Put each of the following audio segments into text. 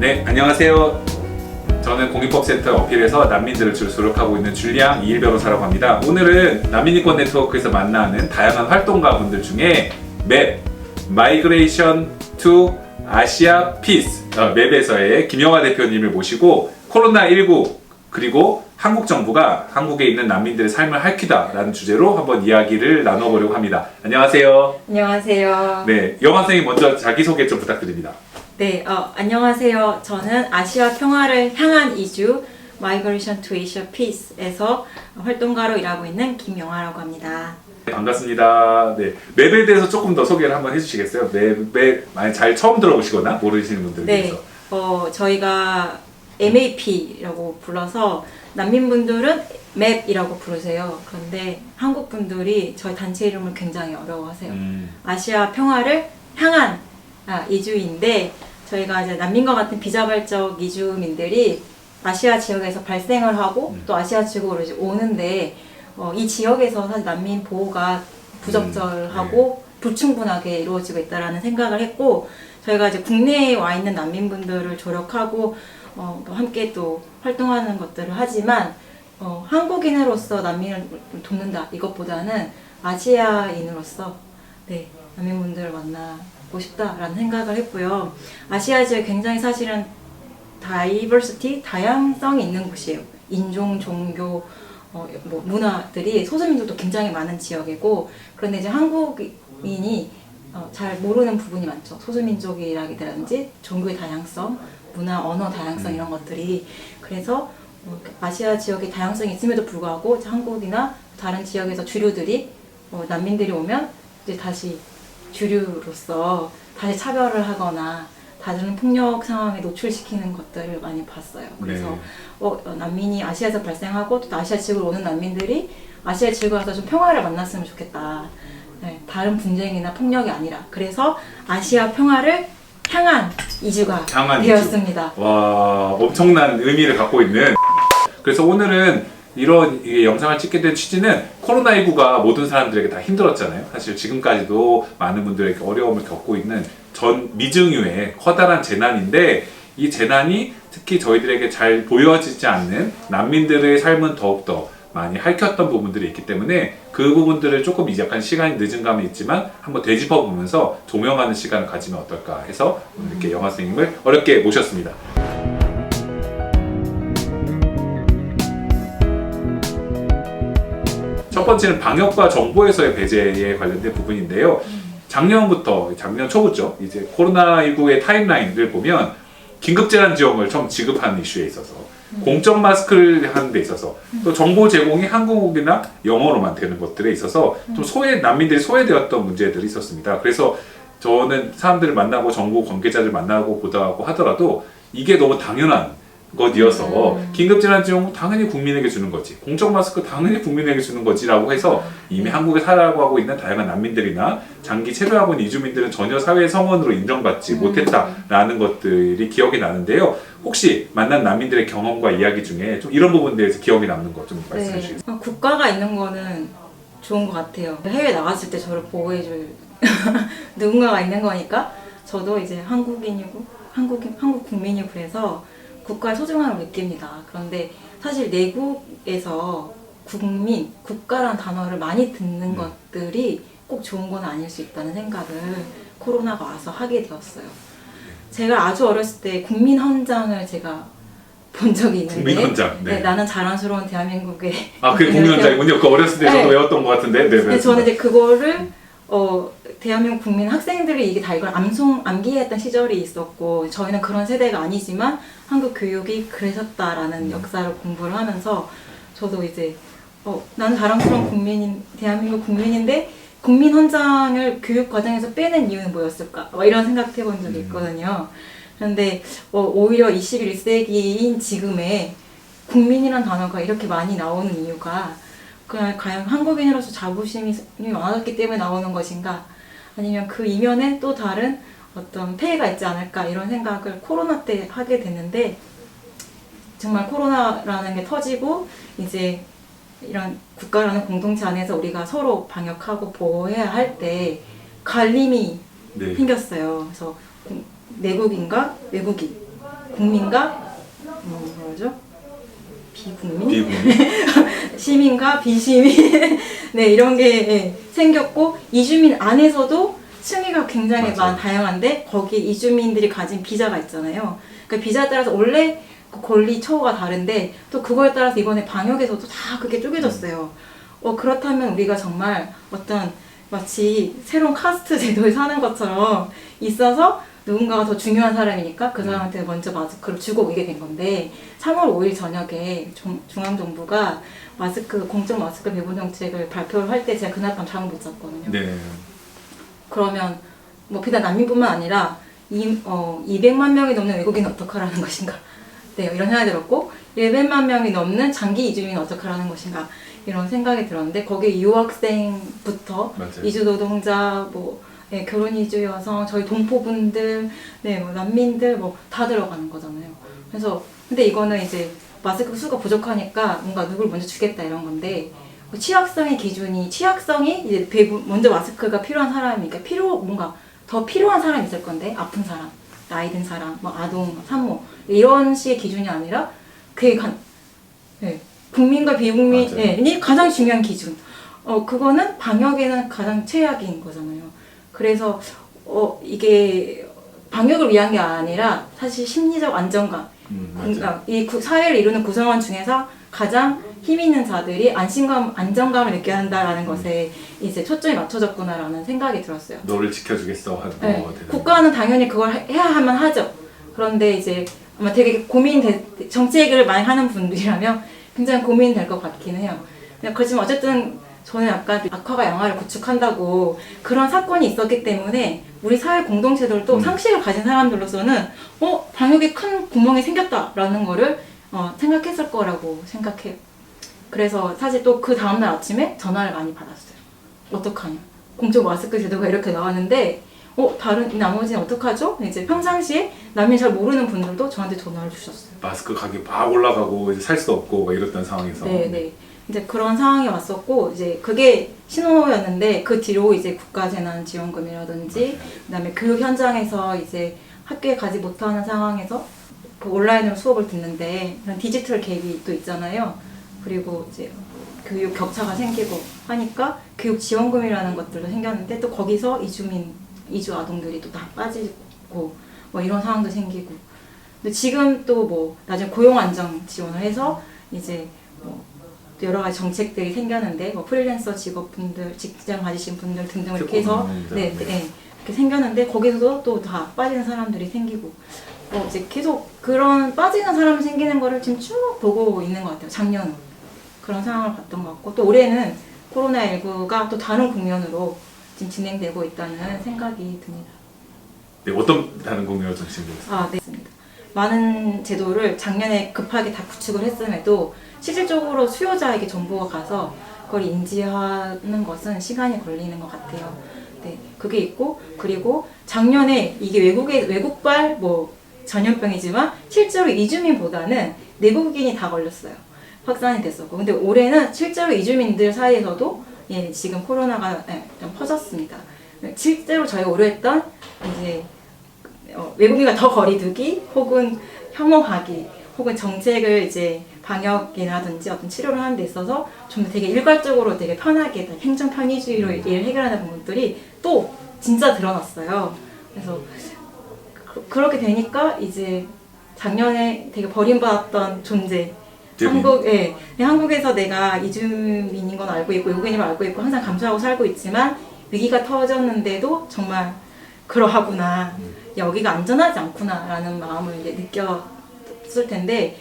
네, 안녕하세요. 저는 공익법센터 어필에서 난민들을 주로 조력하고 있는 줄리앙 이일 변호사라고 합니다. 오늘은 난민인권 네트워크에서 만나는 다양한 활동가 분들 중에 맵, 마이그레이션 투 아시아 피스 맵에서의 김영하 대표님을 모시고 코로나19 그리고 한국 정부가 한국에 있는 난민들의 삶을 밝히다라는 주제로 한번 이야기를 나눠보려고 합니다. 안녕하세요. 안녕하세요. 네, 영하 선생님 먼저 자기소개 좀 부탁드립니다. 네, 안녕하세요. 저는 아시아 평화를 향한 이주 Migration to Asia Peace에서 활동가로 일하고 있는 김영하라고 합니다. 네, 반갑습니다. 네, 맵에 대해서 조금 더 소개를 한번 해주시겠어요? 맵 많이 잘 처음 들어보시거나 모르시는 분들 위해서. 네, 저희가 MAP라고 불러서 난민분들은 맵이라고 부르세요. 그런데 한국 분들이 저희 단체 이름을 굉장히 어려워하세요. 아시아 평화를 향한 이주인데 저희가 이제 난민과 같은 비자발적 이주민들이 아시아 지역에서 발생을 하고 또 아시아 지역으로 이제 오는데 이 지역에서 사실 난민 보호가 부적절하고 불충분하게 이루어지고 있다라는 생각을 했고 저희가 이제 국내에 와 있는 난민분들을 조력하고 함께 또 활동하는 것들을 하지만 한국인으로서 난민을 돕는다 이것보다는 아시아인으로서 난민분들을 만나고 싶다라는 생각을 했고요. 아시아 지역 굉장히 사실은 다양성이 있는 곳이에요. 인종, 종교, 문화들이 소수민족도 굉장히 많은 지역이고 그런데 이제 한국인이 잘 모르는 부분이 많죠. 소수민족이라든지 종교의 다양성, 문화, 언어 다양성 이런 것들이 그래서 아시아 지역의 다양성이 있음에도 불구하고 한국이나 다른 지역에서 주류들이 난민들이 오면 이제 다시 주류로서 다시 차별을 하거나 다른 폭력 상황에 노출시키는 것들을 많이 봤어요. 그래서 난민이 아시아에서 발생하고 또 아시아 지역으로 오는 난민들이 아시아 지역에 와서 좀 평화를 만났으면 좋겠다. 다른 분쟁이나 폭력이 아니라 그래서 아시아 평화를 향한 이주가 되었습니다. 와, 엄청난 의미를 갖고 있는. 그래서 오늘은 이런 영상을 찍게 된 취지는 코로나19가 모든 사람들에게 다 힘들었잖아요. 사실 지금까지도 많은 분들에게 어려움을 겪고 있는 전 미증유의 커다란 재난인데 이 재난이 특히 저희들에게 잘 보여지지 않는 난민들의 삶은 더욱더 많이 핥혔던 부분들이 있기 때문에 그 부분들을 조금 약간 시간이 늦은 감이 있지만 한번 되짚어 보면서 조명하는 시간을 가지면 어떨까 해서 오늘 이렇게 영하 선생님을 어렵게 모셨습니다. 첫 번째는 방역과 정보에서의 배제에 관련된 부분인데요. 작년 초부터 이제 코로나19의 타임라인을 보면 긴급재난지원금을 처음 지급하는 이슈에 있어서 공적 마스크를 하는 데 있어서 또 정보 제공이 한국이나 영어로만 되는 것들에 있어서 좀 난민들이 소외되었던 문제들이 있었습니다. 그래서 저는 사람들을 만나고 정보 관계자들 만나고 보다고 하더라도 이게 너무 당연한 것이어서 긴급재난지원금 당연히 국민에게 주는 거지, 공적 마스크 당연히 국민에게 주는 거지라고 해서 이미 한국에 살아가고 있는 다양한 난민들이나 장기 체류하고 있는 이주민들은 전혀 사회 성원으로 인정받지 못했다라는 것들이 기억이 나는데요. 혹시 만난 난민들의 경험과 이야기 중에 좀 이런 부분에 대해서 기억이 남는 것 좀 말씀해 주시겠어요? 국가가 있는 거는 좋은 것 같아요. 해외 나갔을 때 저를 보호해줄 누군가가 있는 거니까 저도 이제 한국인이고 한국 국민이고 그래서 국가의 소중함을 느낍니다. 그런데 사실 내국에서 국가라는 단어를 많이 듣는 것들이 꼭 좋은 건 아닐 수 있다는 생각을 코로나가 와서 하게 되었어요. 제가 아주 어렸을 때 국민헌장을 제가 본 적이 있는데 국민헌장, 나는 자랑스러운 대한민국의 그게 국민헌장이군요. 그 어렸을 때 저도 외웠던 것 같은데. 네, 저는 이제 그거를 대한민국 국민 학생들이 이걸 암기했던 시절이 있었고 저희는 그런 세대가 아니지만 한국 교육이 그러셨다라는 역사를 공부를 하면서 저도 이제 나는 자랑스러운 대한민국 국민인데 국민헌장을 교육 과정에서 빼는 이유는 뭐였을까? 이런 생각해 본 적이 있거든요. 그런데 오히려 21세기인 지금에 국민이란 단어가 이렇게 많이 나오는 이유가 그냥 과연 한국인으로서 자부심이 많았기 때문에 나오는 것인가? 아니면 그 이면에 또 다른 어떤 폐해가 있지 않을까? 이런 생각을 코로나 때 하게 됐는데 정말 코로나라는 게 터지고 이제 이런 국가라는 공동체 안에서 우리가 서로 방역하고 보호해야 할 때 갈림이 생겼어요. 그래서 내국인과 외국인 국민과 뭐죠? 비국민? 비국민? 시민과 비시민 네 이런 게 예, 생겼고 이주민 안에서도 층위가 굉장히 맞아요. 다양한데 거기 이주민들이 가진 비자가 있잖아요. 그 비자에 따라서 원래 그 권리 처우가 다른데 또 그거에 따라서 이번에 방역에서도 다 그게 쪼개졌어요. 그렇다면 우리가 정말 어떤 마치 새로운 카스트 제도에 사는 것처럼 있어서 누군가가 더 중요한 사람이니까 그 사람한테 먼저 마스크를 주고 오게 된 건데 3월 5일 저녁에 중앙정부가 공적 마스크 배분 정책을 발표를 할 때 제가 그날 밤 잠을 못 잤거든요. 네. 그러면 뭐 비단 난민뿐만 아니라 200만 명이 넘는 외국인은 어떡하라는 것인가 네 이런 생각이 들었고 100만 명이 넘는 장기 이주민은 어떡하라는 것인가 이런 생각이 들었는데 거기에 유학생부터 맞아요. 이주노동자 네, 결혼 이주 여성, 저희 동포분들, 네, 뭐 난민들 뭐 다 들어가는 거잖아요. 그래서 근데 이거는 이제 마스크 수가 부족하니까 뭔가 누굴 먼저 주겠다 이런 건데 취약성의 기준이 취약성이 이제 먼저 마스크가 필요한 사람이니까 뭔가 더 필요한 사람이 있을 건데 아픈 사람, 나이 든 사람, 뭐 아동, 산모 이런 식의 기준이 아니라 그게 네, 국민과 비국민이 가장 중요한 기준. 그거는 방역에는 가장 최악인 거잖아요. 그래서 이게 방역을 위한 게 아니라 사실 심리적 안정감, 이 사회를 이루는 구성원 중에서 가장 힘 있는 자들이 안정감을 느껴야 한다라는 것에 이제 초점이 맞춰졌구나라는 생각이 들었어요. 너를 지켜주겠어. 네. 국가는 당연히 그걸 해야만 하죠. 그런데 이제 아마 되게 정책을 많이 하는 분들이라면 굉장히 고민될 것 같기는 해요. 그렇지만 어쨌든 저는 약간 악화가 양화를 구축한다고 그런 사건이 있었기 때문에 우리 사회 공동체들도 상식을 가진 사람들로서는 방역에 큰 구멍이 생겼다라는 거를 생각했을 거라고 생각해요. 그래서 사실 또 그 다음날 아침에 전화를 많이 받았어요. 어떡하냐. 공적 마스크 제도가 이렇게 나왔는데 다른 나머지는 어떡하죠? 이제 평상시에 남이 잘 모르는 분들도 저한테 전화를 주셨어요. 마스크 가격 막 올라가고 이제 살 수 없고 막 이랬던 상황에서. 네. 이제 그런 상황이 왔었고 이제 그게 신호였는데 그 뒤로 이제 국가재난지원금이라든지 그다음에 교육 현장에서 이제 학교에 가지 못하는 상황에서 그 온라인으로 수업을 듣는데 그런 디지털 갭이 또 있잖아요. 그리고 이제 교육 격차가 생기고 하니까 교육 지원금이라는 것들도 생겼는데 또 거기서 이주 아동들이 또 다 빠지고 뭐 이런 상황도 생기고. 근데 지금 또 뭐 나중에 고용 안정 지원을 해서 이제 뭐 여러 가지 정책들이 생겼는데 뭐 프리랜서 직업분들, 직장 가지신 분들 등등 이렇게 해서 이렇게 생겼는데 거기서도 또 다 빠지는 사람들이 생기고 이제 계속 그런 빠지는 사람이 생기는 거를 지금 쭉 보고 있는 것 같아요. 작년은 그런 상황을 봤던 것 같고 또 올해는 코로나19가 또 다른 국면으로 지금 진행되고 있다는 생각이 듭니다. 네, 어떤 다른 국면을 좀 진행했어요? 네, 맞습니다. 많은 제도를 작년에 급하게 다 구축을 했음에도 실질적으로 수요자에게 정보가 가서 그걸 인지하는 것은 시간이 걸리는 것 같아요. 네, 그게 있고 그리고 작년에 이게 외국발 전염병이지만 실제로 이주민보다는 내국인이 다 걸렸어요. 확산이 됐었고 근데 올해는 실제로 이주민들 사이에서도 지금 코로나가 좀 퍼졌습니다. 실제로 저희가 우려했던 이제 외국인과 더 거리두기 혹은 혐오하기 혹은 정책을 이제 방역이라든지 어떤 치료를 하는 데 있어서 좀 되게 일괄적으로 되게 편하게 행정 편의주의로 일을 해결하는 부분들이 또 진짜 드러났어요. 그래서 그렇게 되니까 이제 작년에 되게 버림받았던 존재 한국에서 내가 이주민인 건 알고 있고 외국인인 걸 알고 있고 항상 감수하고 살고 있지만 위기가 터졌는데도 정말 그러하구나 여기가 안전하지 않구나라는 마음을 이제 느꼈을 텐데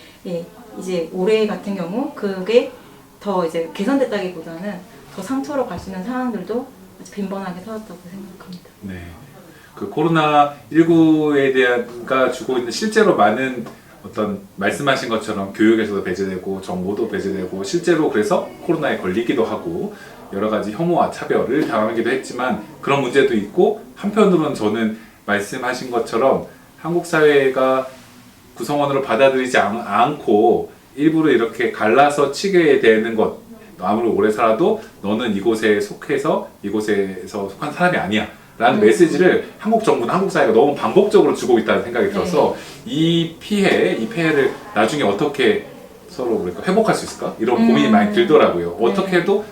이제 올해 같은 경우 그게 더 이제 개선됐다기보다는 더 상처로 갈 수 있는 상황들도 아주 빈번하게 터졌다고 생각합니다. 네, 그 코로나19에 대한가 주고 있는 실제로 많은 어떤 말씀하신 것처럼 교육에서도 배제되고 정보도 배제되고 실제로 그래서 코로나에 걸리기도 하고 여러 가지 혐오와 차별을 당하기도 했지만 그런 문제도 있고 한편으로는 저는 말씀하신 것처럼 한국 사회가 구성원으로 받아들이지 않고 일부러 이렇게 갈라서 치게 되는 것 아무리 오래 살아도 너는 이곳에 속해서 이곳에서 속한 사람이 아니야 라는 메시지를 한국 정부나 한국 사회가 너무 반복적으로 주고 있다는 생각이 들어서 이 피해를 나중에 어떻게 서로 우리가 회복할 수 있을까? 이런 고민이 많이 들더라고요. 어떻게 해도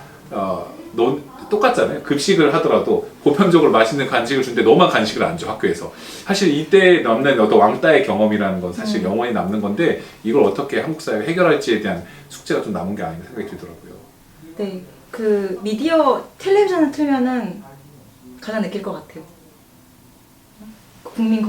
똑같잖아요. 급식을 하더라도 보편적으로 맛있는 간식을 주는데 너만 간식을 안 줘, 학교에서. 사실 이때 남는 어떤 왕따의 경험이라는 건 사실 영원히 남는 건데 이걸 어떻게 한국 사회가 해결할지에 대한 숙제가 좀 남은 게 아닌가 생각이 들더라고요. 네, 그 미디어 텔레비전을 틀면은 가장 느낄 것 같아요. 국민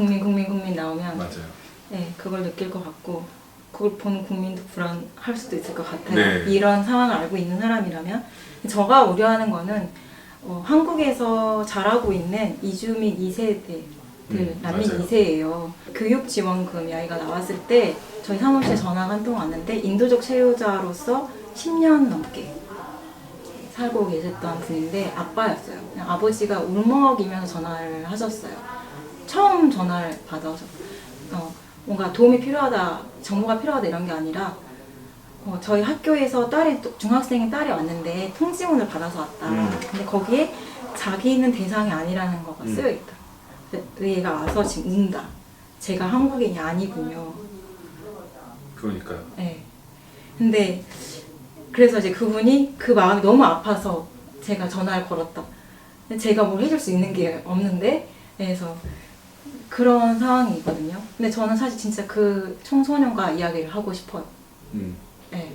나오면 맞아요. 네, 그걸 느낄 것 같고 그걸 보는 국민도 불안할 수도 있을 것 같아요. 네. 이런 상황을 알고 있는 사람이라면. 제가 우려하는 거는 한국에서 자라고 있는 이주민 2세대들, 난민 맞아요. 2세예요. 교육지원금이 아이가 나왔을 때 저희 사무실에 전화가 한 통 왔는데 인도적 체류자로서 10년 넘게 살고 계셨던 분인데 아빠였어요. 그냥 아버지가 울먹이면서 전화를 하셨어요. 처음 전화를 받아서 뭔가 도움이 필요하다, 정보가 필요하다 이런 게 아니라 저희 학교에서 중학생의 딸이 왔는데 통지문을 받아서 왔다. 근데 거기에 자기는 대상이 아니라는 거가 쓰여 있다. 근데 얘가 와서 지금 운다. 제가 한국인이 아니군요. 그러니까요. 네. 근데 그래서 이제 그분이 그 마음이 너무 아파서 제가 전화를 걸었다. 근데 제가 뭘 해줄 수 있는 게 없는데, 그래서 그런 상황이거든요. 근데 저는 사실 진짜 그 청소년과 이야기를 하고 싶어요. 네.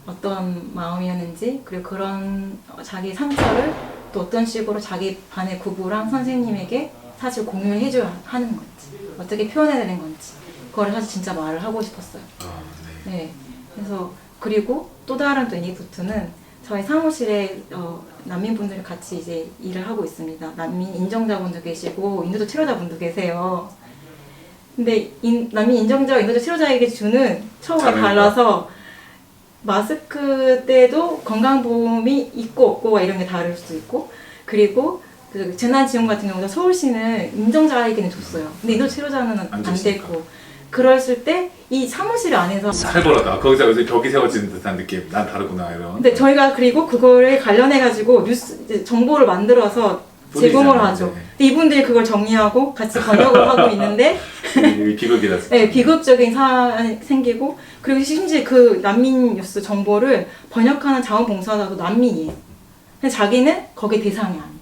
어떤 마음이었는지, 그리고 그런 자기 상처를 또 어떤 식으로 자기 반의 구부랑 선생님에게 사실 공유를 해줘야 하는 건지, 어떻게 표현해야 되는 건지, 그거를 사실 진짜 말을 하고 싶었어요. 네. 그래서 그리고 또 다른 또 애니도트는 저희 사무실에 난민분들이 같이 이제 일을 하고 있습니다. 난민 인정자분도 계시고 인도적 치료자분도 계세요. 근데 난민 인정자와 인도적 치료자에게 주는 처우가 달라서 마스크 때도 건강보험이 있고 없고 이런 게 다를 수도 있고, 그리고 그 재난지원 같은 경우도 서울시는 인정자에게는 줬어요. 근데 인도적 치료자는 안 됐고, 그랬을 때 이 사무실 안에서 살벌하다. 거기서 요새 벽이 세워지는 듯한 느낌. 난 다르구나 이런. 근데 저희가 그리고 그거를 관련해가지고 뉴스 정보를 만들어서 제공을 하죠. 네. 근데 이분들이 그걸 정리하고 같이 번역을 하고 있는데 비극이다. 네, 비극적인 상황이 생기고, 그리고 심지어 그 난민 뉴스 정보를 번역하는 자원봉사자도 난민이에요. 근데 자기는 거기 대상이 아니에요.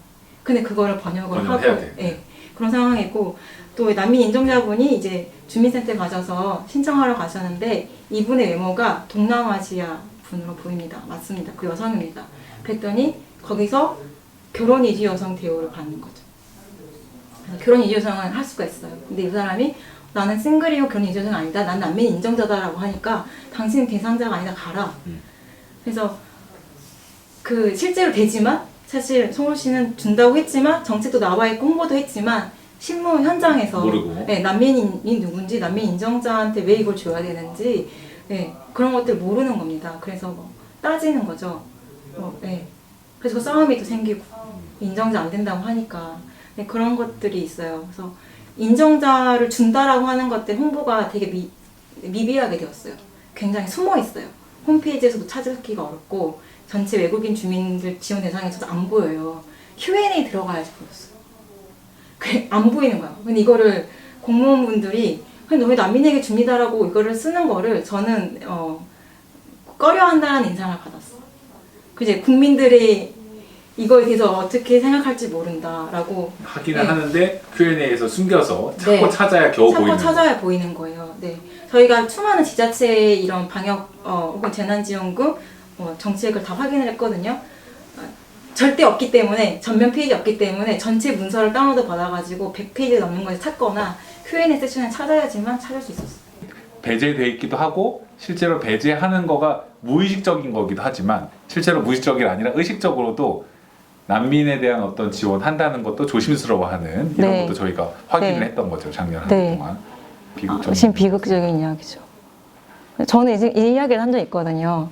근데 그거를 번역을 하고 네, 그런 상황이고, 또 난민 인정자분이 이제 주민센터에 가셔서 신청하러 가셨는데 이분의 외모가 동남아시아 분으로 보입니다. 맞습니다. 그 여성입니다. 그랬더니 거기서 결혼 이주 여성 대우를 받는 거죠. 그래서 결혼 이주 여성은 할 수가 있어요. 근데 이 사람이 나는 싱글이고 결혼 이주 여성은 아니다. 난 난민 인정자다라고 하니까 당신은 대상자가 아니다. 가라. 그래서 그 실제로 되지만 사실 서울시는 준다고 했지만 정책도 나와 있고 홍보도 했지만 신문 현장에서 네, 난민이 누군지, 난민 인정자한테 왜 이걸 줘야 되는지, 네, 그런 것들 모르는 겁니다. 그래서 뭐 따지는 거죠. 네. 그래서 그 싸움이 또 생기고 인정자 안 된다고 하니까, 네, 그런 것들이 있어요. 그래서 인정자를 준다라고 하는 것들 홍보가 되게 미비하게 되었어요. 굉장히 숨어 있어요. 홈페이지에서도 찾기가 어렵고 전체 외국인 주민들 지원 대상에서도 안 보여요. Q&A 들어가야지 보였어요. 안 보이는 거야. 근데 이거를 공무원분들이 너희 난민에게 줍니다라고 이거를 쓰는 거를 저는 꺼려한다는 인상을 받았어. 이제 국민들이 이거에 대해서 어떻게 생각할지 모른다라고 하기는 하는데 Q&A에서 숨겨서 찾고 찾아야 겨우 보이는. 찾아야 보이는 거예요. 네, 저희가 수많은 지자체의 이런 방역 혹은 재난지원금 정책을 다 확인을 했거든요. 절대 없기 때문에, 전면 페이지 없기 때문에 전체 문서를 다운로드 받아가지고 100페이지 넘는 것을 찾거나 Q&A 세션을 찾아야지만 찾을 수 있었어요. 배제돼 있기도 하고 실제로 배제하는 거가 무의식적인 거기도 하지만 실제로 무의식적이 아니라 의식적으로도 난민에 대한 어떤 지원한다는 것도 조심스러워하는 이런 네. 것도 저희가 확인을 네. 했던 거죠. 작년 한 네. 해 동안. 비극적인. 지금 비극적인 이야기죠. 저는 이제 이 이야기를 한 적이 있거든요.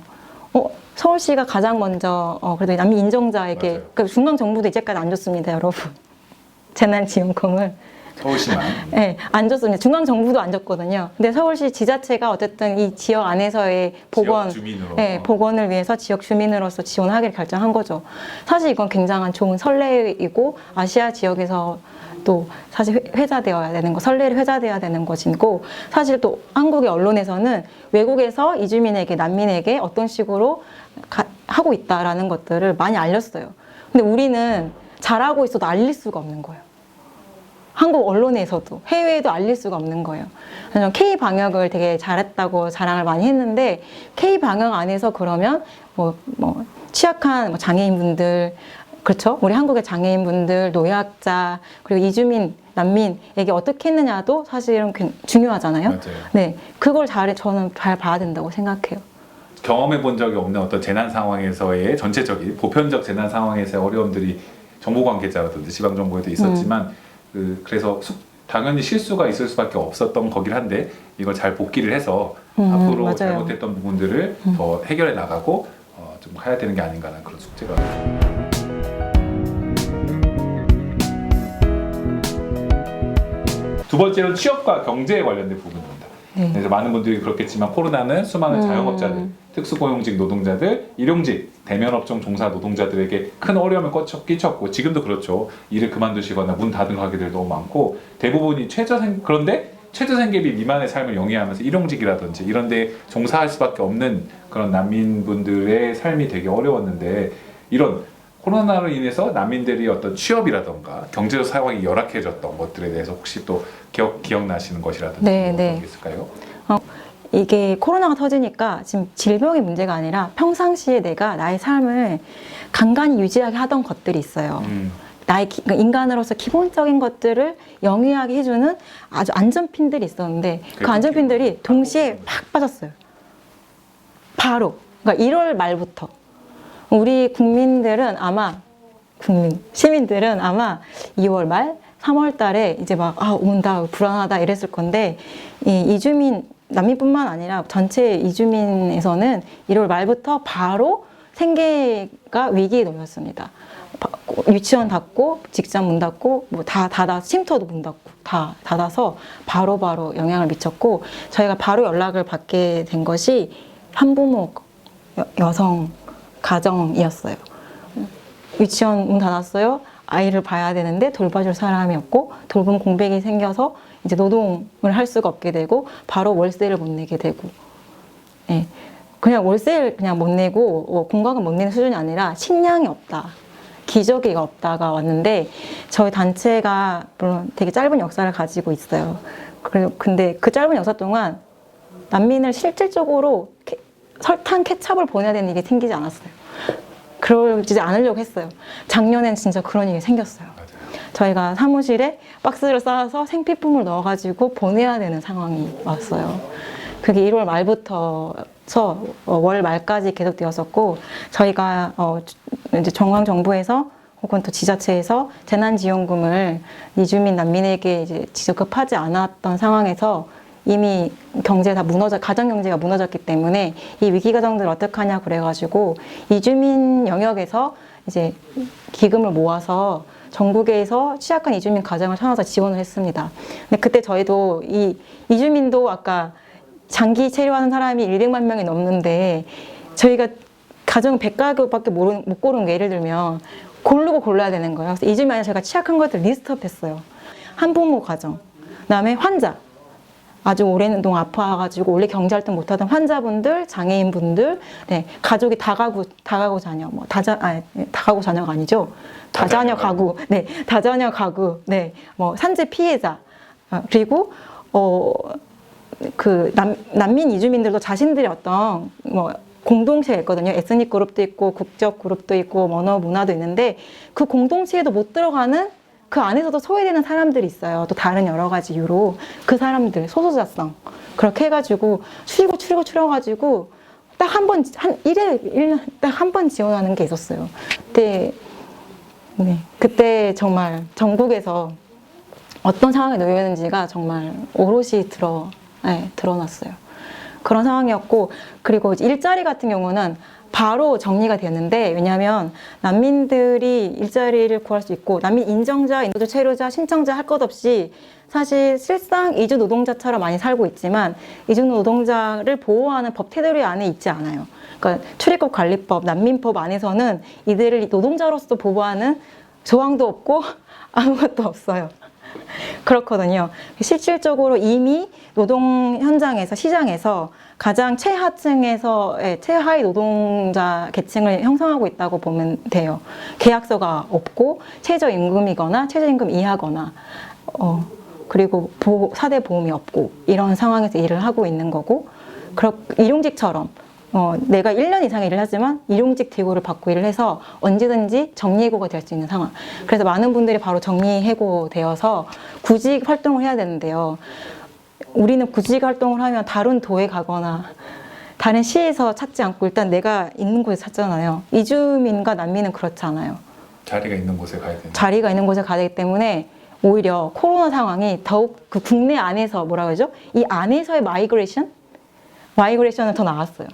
서울시가 가장 먼저 그래도 난민 인정자에게, 맞아요. 그 중앙 정부도 이제까지 안 줬습니다, 여러분. 재난지원금을. 서울시만. 네, 안 줬습니다. 중앙 정부도 안 줬거든요. 근데 서울시 지자체가 어쨌든 이 지역 안에서의 보건, 지역 주민으로. 네, 보건을 위해서 지역 주민으로서 지원하기를 결정한 거죠. 사실 이건 굉장한 좋은 선례이고 아시아 지역에서 또 사실 회자되어야 되는 거, 선례를 회자되어야 되는 것이고 사실 또 한국의 언론에서는 외국에서 이주민에게 난민에게 어떤 식으로 하고 있다라는 것들을 많이 알렸어요. 근데 우리는 잘하고 있어도 알릴 수가 없는 거예요. 한국 언론에서도 해외에도 알릴 수가 없는 거예요. 저는 K 방역을 되게 잘했다고 자랑을 많이 했는데 K 방역 안에서 그러면 뭐 취약한 장애인분들 그렇죠? 우리 한국의 장애인분들, 노약자 그리고 이주민, 난민에게 어떻게 했느냐도 사실은 중요하잖아요. 맞아요. 네, 그걸 저는 잘 봐야 된다고 생각해요. 경험해 본 적이 없는 어떤 재난 상황에서의 전체적인 보편적 재난 상황에서의 어려움들이 정보 관계자라든지 지방 정부에도 있었지만 그래서 당연히 실수가 있을 수밖에 없었던 거긴 한데 이걸 잘 복기를 해서 앞으로 맞아요. 잘못했던 부분들을 더 해결해 나가고 좀 해야 되는 게 아닌가라는 그런 숙제가. 두 번째는 취업과 경제에 관련된 부분입니다. 네. 그래서 많은 분들이 그렇겠지만 코로나는 수많은 자영업자들, 특수고용직 노동자들, 일용직, 대면업종 종사 노동자들에게 큰 어려움을 끼쳤고 지금도 그렇죠. 일을 그만두시거나 문 닫은 가게들 너무 많고 대부분이 그런데 최저생계비 미만의 삶을 영위하면서 일용직이라든지 이런 데 종사할 수밖에 없는 그런 난민분들의 삶이 되게 어려웠는데 이런 코로나로 인해서 난민들이 어떤 취업이라던가 경제적 상황이 열악해졌던 것들에 대해서 혹시 또 기억나시는 것이라든지 네, 어떤 네. 게 있을까요? 이게 코로나가 터지니까 지금 질병의 문제가 아니라 평상시에 내가 나의 삶을 간간히 유지하게 하던 것들이 있어요. 나의 인간으로서 기본적인 것들을 영위하게 해주는 아주 안전핀들이 있었는데 그 안전핀들이 동시에 팍 빠졌어요. 바로. 그러니까 1월 말부터. 우리 시민들은 아마 2월 말, 3월 달에 이제 막, 온다, 불안하다 이랬을 건데, 난민뿐만 아니라 전체 이주민에서는 1월 말부터 바로 생계가 위기에 놓였습니다. 유치원 닫고, 직장 문 닫고, 쉼터도 문 닫고, 다 닫아서 바로바로 영향을 미쳤고, 저희가 바로 연락을 받게 된 것이 한부모 여성 가정이었어요. 유치원 문 닫았어요. 아이를 봐야 되는데 돌봐줄 사람이 없고 돌봄 공백이 생겨서 이제 노동을 할 수가 없게 되고 바로 월세를 못 내게 되고, 예, 그냥 월세를 그냥 못 내고 공과금 못 내는 수준이 아니라 식량이 없다, 기저귀가 없다가 왔는데 저희 단체가 물론 되게 짧은 역사를 가지고 있어요. 근데 그 짧은 역사 동안 난민을 실질적으로 설탕, 케첩을 보내야 되는 일이 생기지 않았어요. 그러지 않으려고 했어요. 작년엔 진짜 그런 일이 생겼어요. 저희가 사무실에 박스를 쌓아서 생필품을 넣어가지고 보내야 되는 상황이 왔어요. 그게 1월 말부터서 월 말까지 계속되었었고, 저희가 이제 중앙정부에서 혹은 또 지자체에서 재난지원금을 이주민 난민에게 이제 지급하지 않았던 상황에서 이미 가정 경제가 무너졌기 때문에 이 위기 가정들 어떻게 하냐 그래가지고 이주민 영역에서 이제 기금을 모아서 전국에서 취약한 이주민 가정을 찾아서 지원을 했습니다. 근데 그때 저희도 이주민도 아까 장기 체류하는 사람이 100만 명이 넘는데 저희가 가정 100가구밖에 못 고르는 게 예를 들면 고르고 골라야 되는 거예요. 그래서 이주민 안에 제가 취약한 것들 리스트업 했어요. 한부모 가정, 그다음에 환자. 아주 오랜 동안 아파가지고 원래 경제활동 못하던 환자분들, 장애인분들, 네, 가족이 다가구 자녀, 다가구 자녀가 아니죠. 다자녀 가구, 네, 다자녀 가구, 네, 산재 피해자, 그리고 난민 이주민들도 자신들의 어떤 공동체가 있거든요. 에스닉 그룹도 있고 국적 그룹도 있고 언어 문화도 있는데 그 공동체에도 못 들어가는 그 안에서도 소외되는 사람들이 있어요. 또 다른 여러 가지 이유로 그 사람들 소수자성 그렇게 해가지고 추려가지고 딱 한 번 1년 딱 한 번 지원하는 게 있었어요. 그때 정말 전국에서 어떤 상황에 놓여 있는지가 정말 오롯이 드러났어요. 그런 상황이었고, 그리고 일자리 같은 경우는 바로 정리가 되었는데, 왜냐하면 난민들이 일자리를 구할 수 있고 난민 인정자, 인도적 체류자, 신청자 할 것 없이 사실 실상 이주 노동자처럼 많이 살고 있지만 이주 노동자를 보호하는 법 테두리 안에 있지 않아요. 그러니까 출입국 관리법, 난민법 안에서는 이들을 노동자로서 보호하는 조항도 없고 아무것도 없어요. 그렇거든요. 실질적으로 이미 노동 현장에서, 시장에서 가장 최하층에서의 최하위 노동자 계층을 형성하고 있다고 보면 돼요. 계약서가 없고 최저임금이거나 최저임금 이하거나 그리고 4대 보험이 없고 이런 상황에서 일을 하고 있는 거고, 일용직처럼 내가 1년 이상 일을 하지만 일용직 대우를 받고 일을 해서 언제든지 정리해고가 될 수 있는 상황. 그래서 많은 분들이 바로 정리해고 되어서 구직 활동을 해야 되는데요. 우리는 구직 활동을 하면 다른 도에 가거나 다른 시에서 찾지 않고 일단 내가 있는 곳에 찾잖아요. 이주민과 난민은 그렇지 않아요. 자리가 있는 곳에 가야 되는. 자리가 있는 곳에 가야 되기 때문에 오히려 코로나 상황이 더욱 그 국내 안에서 뭐라 그러죠? 이 안에서의 마이그레이션은 더 나았어요.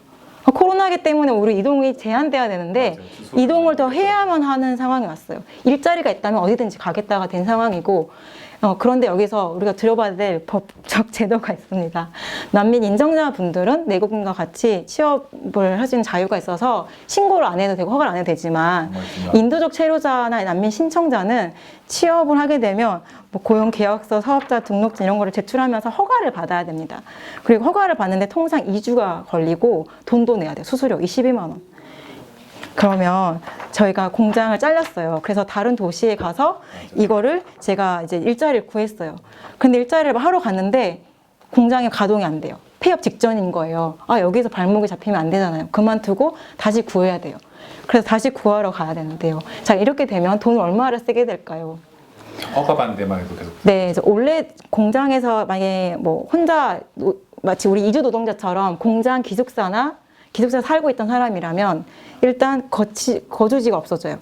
코로나기 때문에 우리 이동이 제한돼야 되는데 맞아요. 이동을 더 해야만 하는 상황이 왔어요. 일자리가 있다면 어디든지 가겠다가 된 상황이고, 그런데 여기서 우리가 들여봐야 될 법적 제도가 있습니다. 난민 인정자 분들은 내국인과 같이 취업을 할 수 있는 자유가 있어서 신고를 안 해도 되고 허가를 안 해도 되지만, 인도적 체류자나 난민 신청자는 취업을 하게 되면 뭐 고용계약서, 사업자 등록증 이런 거를 제출하면서 허가를 받아야 됩니다. 그리고 허가를 받는데 통상 2주가 걸리고 돈도 내야 돼요. 수수료 22만 원. 그러면 저희가 공장을 잘렸어요. 그래서 다른 도시에 가서 이거를 제가 이제 일자리를 구했어요. 근데 일자리를 하러 갔는데 공장이 가동이 안 돼요. 폐업 직전인 거예요. 여기서 발목이 잡히면 안 되잖아요. 그만두고 다시 구해야 돼요. 그래서 다시 구하러 가야 되는데요. 자, 이렇게 되면 돈을 얼마를 쓰게 될까요? 허가 받는 데만 해도 계속. 네, 원래 공장에서 만약에 뭐 혼자 마치 우리 이주 노동자처럼 공장 기숙사나 기숙사에 살고 있던 사람이라면 일단 거주지가 없어져요.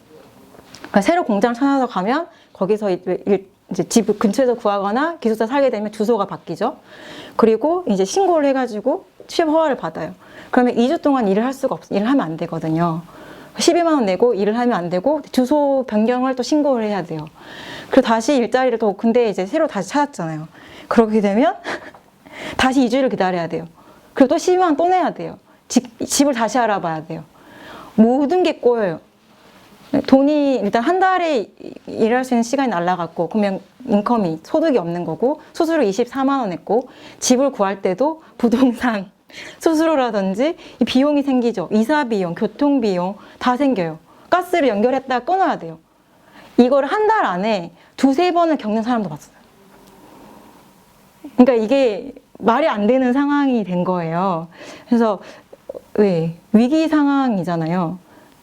그러니까 새로 공장을 찾아서 가면 거기서 이제 집 근처에서 구하거나 기숙사 살게 되면 주소가 바뀌죠. 그리고 이제 신고를 해가지고 취업 허가를 받아요. 그러면 2주 동안 일을 할 수가 없어요. 일을 하면 안 되거든요. 12만 원 내고 일을 하면 안 되고 주소 변경을 또 신고를 해야 돼요. 그리고 다시 일자리를 또 근데 이제 새로 다시 찾았잖아요. 그렇게 되면 다시 2주를 기다려야 돼요. 그리고 또 12만 원 또 내야 돼요. 집을 다시 알아봐야 돼요. 모든 게 꼬여요. 돈이 일단 한 달에 일할 수 있는 시간이 날라갔고, 그러면 인컴이 소득이 없는 거고, 수수료 24만 원 냈고, 집을 구할 때도 부동산 수수료라든지 이 비용이 생기죠. 이사 비용, 교통 비용 다 생겨요. 가스를 연결했다가 끊어야 돼요. 이걸 한 달 안에 2-3번을 겪는 사람도 봤어요. 그러니까 이게 말이 안 되는 상황이 된 거예요. 그래서 위기 상황이잖아요.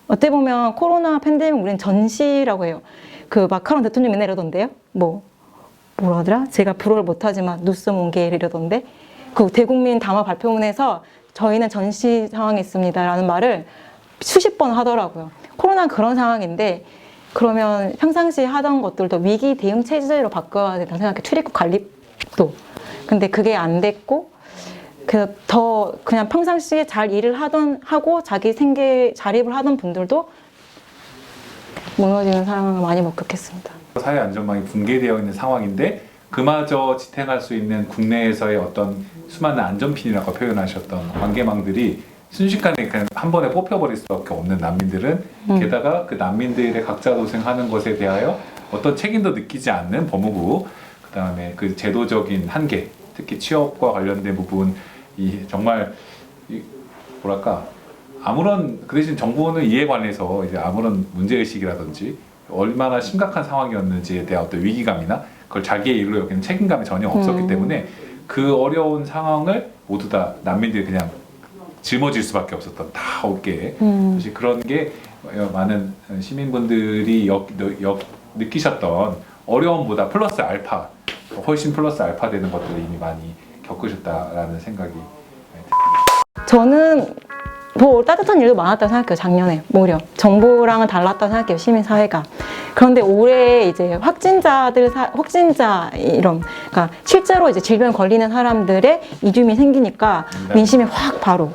어떻게 보면 코로나 팬데믹 우리는 전시라고 해요. 그 마카롱 대통령이 맨날 이러던데요. 뭐라 하더라? 제가 불어를 못하지만 누스 몽게를 이러던데, 그 대국민 담화 발표문에서 저희는 전시 상황에 있습니다라는 말을 수십 번 하더라고요. 코로나는 그런 상황인데, 그러면 평상시에 하던 것들도 위기 대응 체제로 바꿔야 된다고 생각해요. 출입국 관리도. 근데 그게 안 됐고, 그래서 더 그냥 평상시에 잘 일을 하고 자기 생계 자립을 하던 분들도 무너지는 상황을 많이 목격했습니다. 사회 안전망이 붕괴되어 있는 상황인데 그마저 지탱할 수 있는 국내에서의 어떤 수많은 안전핀이라고 표현하셨던 관계망들이 순식간에 그냥 한 번에 뽑혀버릴 수밖에 없는 난민들은 게다가 그 난민들의 각자 도생하는 것에 대하여 어떤 책임도 느끼지 않는 법무부, 그 다음에 그 제도적인 한계, 특히 취업과 관련된 부분, 이 정말 뭐랄까 아무런 그 대신 정부는 이에 관해서 이제 아무런 문제의식이라든지 얼마나 심각한 상황이었는지에 대한 어떤 위기감이나 그걸 자기의 일로 여기는 책임감이 전혀 없었기 때문에 그 어려운 상황을 모두 다 난민들이 그냥 짊어질 수밖에 없었던 다 어깨에 사실 그런 게 많은 시민분들이 느끼셨던 어려움보다 플러스 알파, 훨씬 플러스 알파 되는 것들을 이미 많이 겪으셨다라는 생각이 듭니다. 저는 뭐 따뜻한 일도 많았다고 생각해요. 작년에 오히려 정부랑은 달랐다고 생각해요. 시민 사회가. 그런데 올해 이제 확진자 이런, 그러니까 실제로 이제 질병 걸리는 사람들의 이주민이 생기니까 민심이 확 바로